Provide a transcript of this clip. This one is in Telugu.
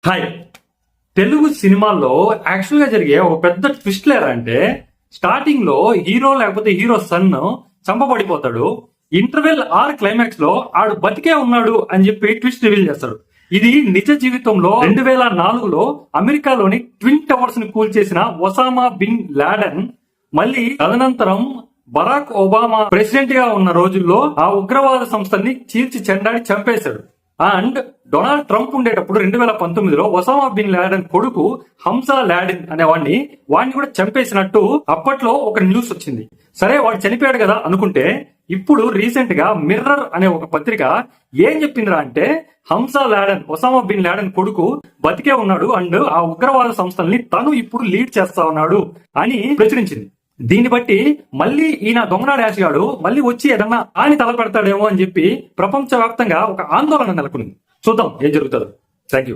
హాయ్. తెలుగు సినిమాల్లో యాక్చువల్ గా జరిగే ఒక పెద్ద ట్విస్ట్ లేదంటే స్టార్టింగ్ లో హీరో లేకపోతే హీరో సన్ చంపబడిపోతాడు. ఇంటర్వెల్ ఆర్ క్లైమాక్స్ లో ఆడు బతికే ఉన్నాడు అని చెప్పి ట్విస్ట్ రివీల్ చేస్తాడు. ఇది నిజ జీవితంలో 2004లో అమెరికాలోని ట్విన్ టవర్స్ ని కూల్చేసిన ఒసామా బిన్ లాడెన్ మళ్ళీ తదనంతరం బరాక్ ఒబామా ప్రెసిడెంట్ గా ఉన్న రోజుల్లో ఆ ఉగ్రవాద సంస్థల్ని చీల్చి చెండాడి చంపేశాడు. అండ్ డొనాల్డ్ ట్రంప్ ఉండేటప్పుడు 2019లో ఒసామా బిన్ లాడెన్ కొడుకు హంసా లాడెన్ అనే వాడిని కూడా చంపేసినట్టు అప్పట్లో ఒక న్యూస్ వచ్చింది. సరే, వాడు చనిపోయాడు కదా అనుకుంటే ఇప్పుడు రీసెంట్ గా మిర్రర్ అనే ఒక పత్రిక ఏం చెప్పిందిరా అంటే Hamza Laden, Osama bin Laden కొడుకు బతికే ఉన్నాడు అండ్ ఆ ఉగ్రవాద సంస్థల్ని తను ఇప్పుడు లీడ్ చేస్తా ఉన్నాడు అని ప్రచురించింది. దీన్ని బట్టి మళ్ళీ ఈయన దొంగనాడు యాసిగాడు మళ్ళీ వచ్చి ఏదన్నా ఆయన తలపెడతాడేమో అని చెప్పి ప్రపంచవ్యాప్తంగా ఒక ఆందోళన నెలకొంది. చూద్దాం ఏం జరుగుతుందో. Thank you.